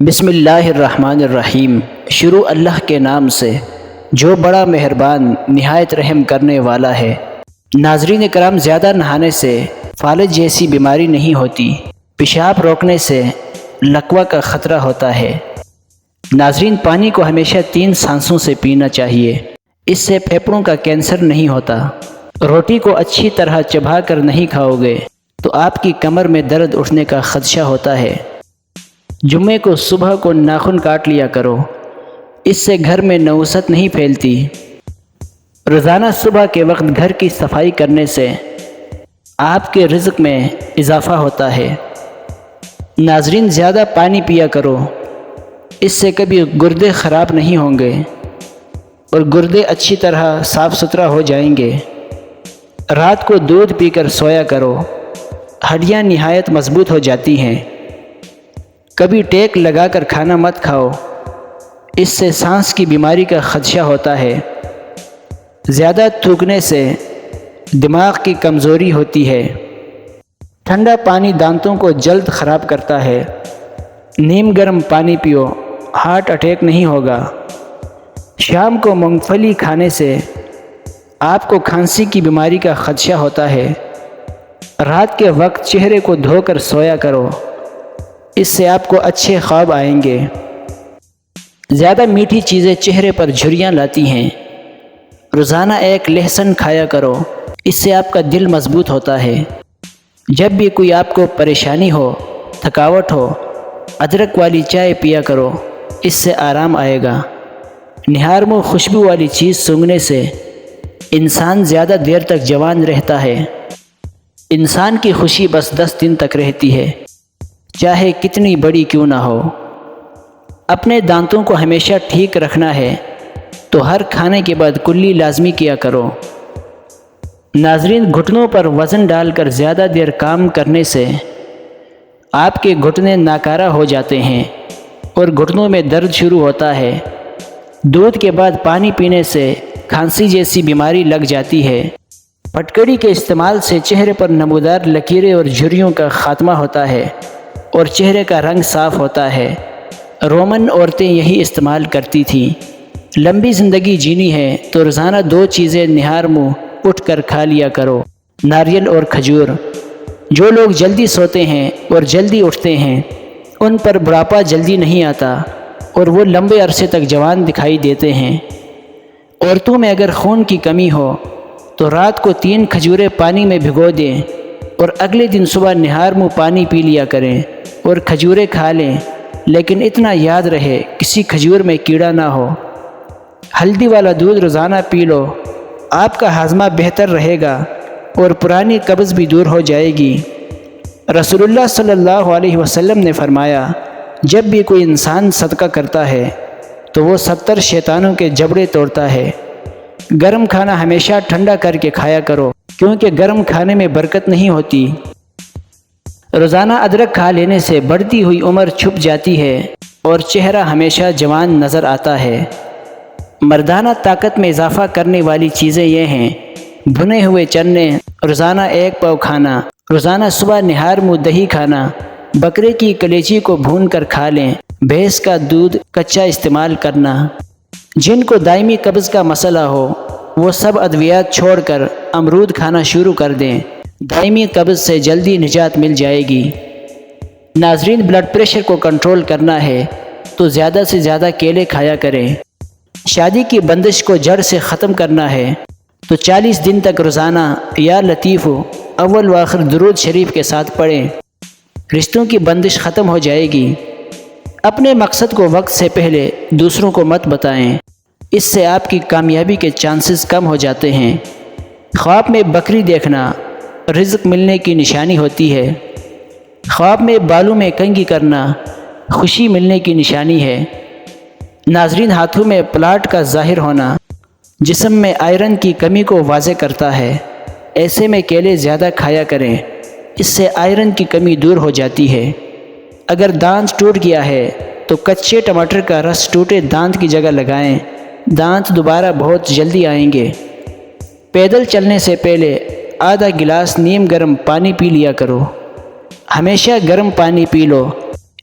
بسم اللہ الرحمن الرحیم۔ شروع اللہ کے نام سے جو بڑا مہربان نہایت رحم کرنے والا ہے۔ ناظرین کرام، زیادہ نہانے سے فالج جیسی بیماری نہیں ہوتی، پیشاب روکنے سے لقوہ کا خطرہ ہوتا ہے۔ ناظرین، پانی کو ہمیشہ 3 سانسوں سے پینا چاہیے، اس سے پھیپھڑوں کا کینسر نہیں ہوتا۔ روٹی کو اچھی طرح چبا کر نہیں کھاؤ گے تو آپ کی کمر میں درد اٹھنے کا خدشہ ہوتا ہے۔ جمعے کو صبح کو ناخن کاٹ لیا کرو، اس سے گھر میں نوسط نہیں پھیلتی۔ روزانہ صبح کے وقت گھر کی صفائی کرنے سے آپ کے رزق میں اضافہ ہوتا ہے۔ ناظرین، زیادہ پانی پیا کرو، اس سے کبھی گردے خراب نہیں ہوں گے اور گردے اچھی طرح صاف ستھرا ہو جائیں گے۔ رات کو دودھ پی کر سویا کرو، ہڈیاں نہایت مضبوط ہو جاتی ہیں۔ کبھی ٹیک لگا کر کھانا مت کھاؤ، اس سے سانس کی بیماری کا خدشہ ہوتا ہے۔ زیادہ تھوکنے سے دماغ کی کمزوری ہوتی ہے۔ ٹھنڈا پانی دانتوں کو جلد خراب کرتا ہے۔ نیم گرم پانی پیو، ہارٹ اٹیک نہیں ہوگا۔ شام کو مونگ پھلی کھانے سے آپ کو کھانسی کی بیماری کا خدشہ ہوتا ہے۔ رات کے وقت چہرے کو دھو کر سویا کرو، اس سے آپ کو اچھے خواب آئیں گے۔ زیادہ میٹھی چیزیں چہرے پر جھریاں لاتی ہیں۔ روزانہ 1 لہسن کھایا کرو، اس سے آپ کا دل مضبوط ہوتا ہے۔ جب بھی کوئی آپ کو پریشانی ہو، تھکاوٹ ہو، ادرک والی چائے پیا کرو، اس سے آرام آئے گا۔ نہارمو خوشبو والی چیز سونگھنے سے انسان زیادہ دیر تک جوان رہتا ہے۔ انسان کی خوشی بس 10 دن تک رہتی ہے، چاہے کتنی بڑی کیوں نہ ہو۔ اپنے دانتوں کو ہمیشہ ٹھیک رکھنا ہے تو ہر کھانے کے بعد کلی لازمی کیا کرو۔ ناظرین، گھٹنوں پر وزن ڈال کر زیادہ دیر کام کرنے سے آپ کے گھٹنے ناکارہ ہو جاتے ہیں اور گھٹنوں میں درد شروع ہوتا ہے۔ دودھ کے بعد پانی پینے سے کھانسی جیسی بیماری لگ جاتی ہے۔ پھٹکڑی کے استعمال سے چہرے پر نمودار لکیریں اور جھریوں کا خاتمہ ہوتا ہے اور چہرے کا رنگ صاف ہوتا ہے۔ رومن عورتیں یہی استعمال کرتی تھیں۔ لمبی زندگی جینی ہے تو روزانہ 2 چیزیں نہار منہ اٹھ کر کھا لیا کرو، ناریل اور کھجور۔ جو لوگ جلدی سوتے ہیں اور جلدی اٹھتے ہیں، ان پر بڑھاپا جلدی نہیں آتا اور وہ لمبے عرصے تک جوان دکھائی دیتے ہیں۔ عورتوں میں اگر خون کی کمی ہو تو رات کو 3 کھجوریں پانی میں بھگو دیں اور اگلے دن صبح نہار منہ پانی پی لیا کریں اور کھجوریں کھا لیں، لیکن اتنا یاد رہے کسی کھجور میں کیڑا نہ ہو۔ ہلدی والا دودھ روزانہ پی لو، آپ کا ہاضمہ بہتر رہے گا اور پرانی قبض بھی دور ہو جائے گی۔ رسول اللہ صلی اللہ علیہ وسلم نے فرمایا، جب بھی کوئی انسان صدقہ کرتا ہے تو وہ 70 شیطانوں کے جبڑے توڑتا ہے۔ گرم کھانا ہمیشہ ٹھنڈا کر کے کھایا کرو، کیونکہ گرم کھانے میں برکت نہیں ہوتی۔ روزانہ ادرک کھا لینے سے بڑھتی ہوئی عمر چھپ جاتی ہے اور چہرہ ہمیشہ جوان نظر آتا ہے۔ مردانہ طاقت میں اضافہ کرنے والی چیزیں یہ ہیں: بھنے ہوئے چنے روزانہ 1 پاؤ کھانا، روزانہ صبح نہار منہ دہی کھانا، بکرے کی کلیجی کو بھون کر کھا لیں، بھینس کا دودھ کچا استعمال کرنا۔ جن کو دائمی قبض کا مسئلہ ہو وہ سب ادویات چھوڑ کر امرود کھانا شروع کر دیں، دائمی قبض سے جلدی نجات مل جائے گی۔ ناظرین، بلڈ پریشر کو کنٹرول کرنا ہے تو زیادہ سے زیادہ کیلے کھایا کریں۔ شادی کی بندش کو جڑ سے ختم کرنا ہے تو 40 دن تک روزانہ یا لطیف اول و آخر درود شریف کے ساتھ پڑھیں، رشتوں کی بندش ختم ہو جائے گی۔ اپنے مقصد کو وقت سے پہلے دوسروں کو مت بتائیں، اس سے آپ کی کامیابی کے چانسز کم ہو جاتے ہیں۔ خواب میں بکری دیکھنا رزق ملنے کی نشانی ہوتی ہے۔ خواب میں بالوں میں کنگھی کرنا خوشی ملنے کی نشانی ہے۔ ناظرین، ہاتھوں میں پلاٹ کا ظاہر ہونا جسم میں آئرن کی کمی کو واضح کرتا ہے۔ ایسے میں کیلے زیادہ کھایا کریں، اس سے آئرن کی کمی دور ہو جاتی ہے۔ اگر دانت ٹوٹ گیا ہے تو کچے ٹماٹر کا رس ٹوٹے دانت کی جگہ لگائیں، دانت دوبارہ بہت جلدی آئیں گے۔ پیدل چلنے سے پہلے آدھا گلاس نیم گرم پانی پی لیا کرو۔ ہمیشہ گرم پانی پی لو،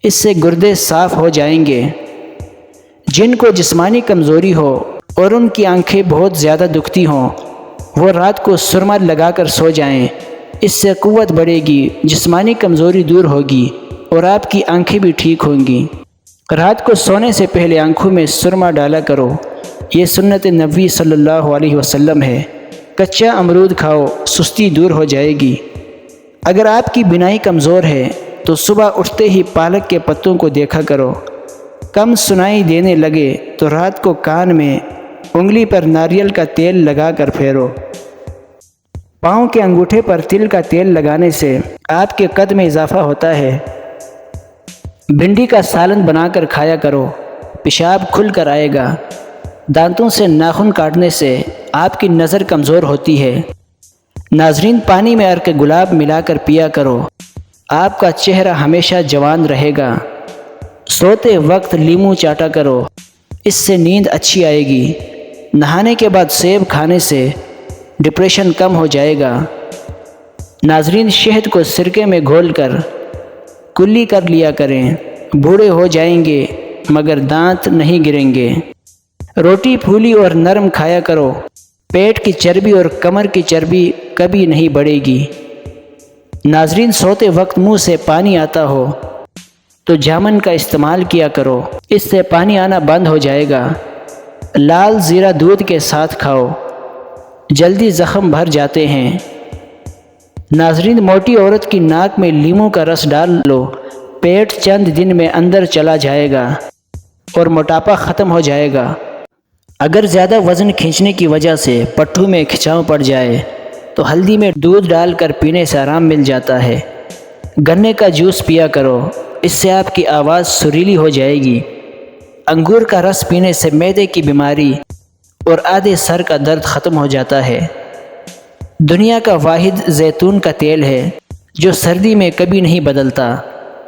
اس سے گردے صاف ہو جائیں گے۔ جن کو جسمانی کمزوری ہو اور ان کی آنکھیں بہت زیادہ دکھتی ہوں، وہ رات کو سرما لگا کر سو جائیں۔ اس سے قوت بڑھے گی، جسمانی کمزوری دور ہوگی اور آپ کی آنکھیں بھی ٹھیک ہوں گی۔ رات کو سونے سے پہلے آنکھوں میں سرما ڈالا کرو، یہ سنت نبوی صلی اللہ علیہ وسلم ہے۔ کچا امرود کھاؤ، سستی دور ہو جائے گی۔ اگر آپ کی بینائی کمزور ہے تو صبح اٹھتے ہی پالک کے پتوں کو دیکھا کرو۔ کم سنائی دینے لگے تو رات کو کان میں انگلی پر ناریل کا تیل لگا کر پھیرو۔ پاؤں کے انگوٹھے پر تل کا تیل لگانے سے آپ کے قد میں اضافہ ہوتا ہے۔ بھنڈی کا سالن بنا کر کھایا کرو، پیشاب کھل کر آئے گا۔ دانتوں سے ناخن کاٹنے سے آپ کی نظر کمزور ہوتی ہے۔ ناظرین، پانی میں عرق گلاب ملا کر پیا کرو، آپ کا چہرہ ہمیشہ جوان رہے گا۔ سوتے وقت لیموں چاٹا کرو، اس سے نیند اچھی آئے گی۔ نہانے کے بعد سیب کھانے سے ڈپریشن کم ہو جائے گا۔ ناظرین، شہد کو سرکے میں گھول کر کلی کر لیا کریں، بوڑھے ہو جائیں گے مگر دانت نہیں گریں گے۔ روٹی پھولی اور نرم کھایا کرو، پیٹ کی چربی اور کمر کی چربی کبھی نہیں بڑھے گی۔ ناظرین، سوتے وقت منہ سے پانی آتا ہو تو جامن کا استعمال کیا کرو، اس سے پانی آنا بند ہو جائے گا۔ لال زیرہ دودھ کے ساتھ کھاؤ، جلدی زخم بھر جاتے ہیں۔ ناظرین، موٹی عورت کی ناک میں لیموں کا رس ڈال لو، پیٹ چند دن میں اندر چلا جائے گا اور موٹاپا ختم ہو جائے گا۔ اگر زیادہ وزن کھینچنے کی وجہ سے پٹھوں میں کھچاؤ پڑ جائے تو ہلدی میں دودھ ڈال کر پینے سے آرام مل جاتا ہے۔ گنے کا جوس پیا کرو، اس سے آپ کی آواز سریلی ہو جائے گی۔ انگور کا رس پینے سے معدے کی بیماری اور آدھے سر کا درد ختم ہو جاتا ہے۔ دنیا کا واحد زیتون کا تیل ہے جو سردی میں کبھی نہیں بدلتا،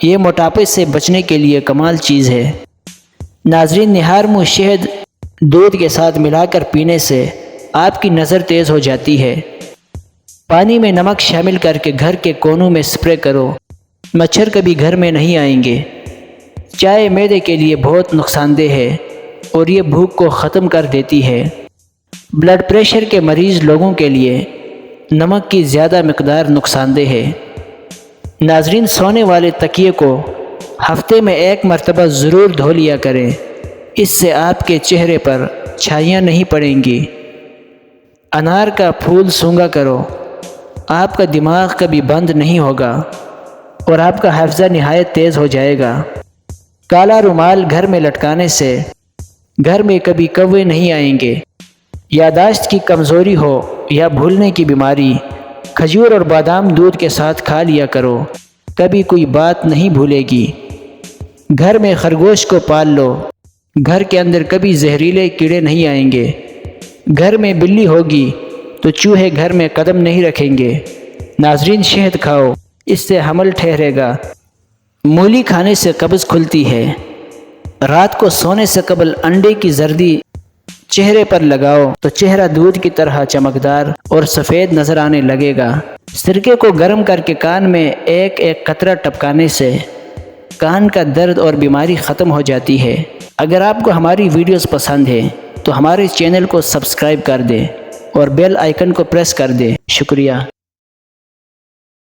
یہ موٹاپے سے بچنے کے لیے کمال چیز ہے۔ ناظرین، نہار منہ شہد دودھ کے ساتھ ملا کر پینے سے آپ کی نظر تیز ہو جاتی ہے۔ پانی میں نمک شامل کر کے گھر کے کونوں میں سپرے کرو، مچھر کبھی گھر میں نہیں آئیں گے۔ چائے معدے کے لیے بہت نقصان دہ ہے اور یہ بھوک کو ختم کر دیتی ہے۔ بلڈ پریشر کے مریض لوگوں کے لیے نمک کی زیادہ مقدار نقصان دہ ہے۔ ناظرین، سونے والے تکیے کو ہفتے میں 1 مرتبہ ضرور دھو لیا کریں، اس سے آپ کے چہرے پر چھائیاں نہیں پڑیں گی۔ انار کا پھول سونگھا کرو، آپ کا دماغ کبھی بند نہیں ہوگا اور آپ کا حافظہ نہایت تیز ہو جائے گا۔ کالا رومال گھر میں لٹکانے سے گھر میں کبھی کوے نہیں آئیں گے۔ یادداشت کی کمزوری ہو یا بھولنے کی بیماری، کھجور اور بادام دودھ کے ساتھ کھا لیا کرو، کبھی کوئی بات نہیں بھولے گی۔ گھر میں خرگوش کو پال لو، گھر کے اندر کبھی زہریلے کیڑے نہیں آئیں گے۔ گھر میں بلی ہوگی تو چوہے گھر میں قدم نہیں رکھیں گے۔ ناظرین، شہد کھاؤ، اس سے حمل ٹھہرے گا۔ مولی کھانے سے قبض کھلتی ہے۔ رات کو سونے سے قبل انڈے کی زردی چہرے پر لگاؤ تو چہرہ دودھ کی طرح چمکدار اور سفید نظر آنے لگے گا۔ سرکے کو گرم کر کے کان میں ایک ایک قطرہ ٹپکانے سے کان کا درد اور بیماری ختم ہو جاتی ہے۔ اگر آپ کو ہماری ویڈیوز پسند ہیں تو ہمارے چینل کو سبسکرائب کر دیں اور بیل آئیکن کو پریس کر دیں۔ شکریہ۔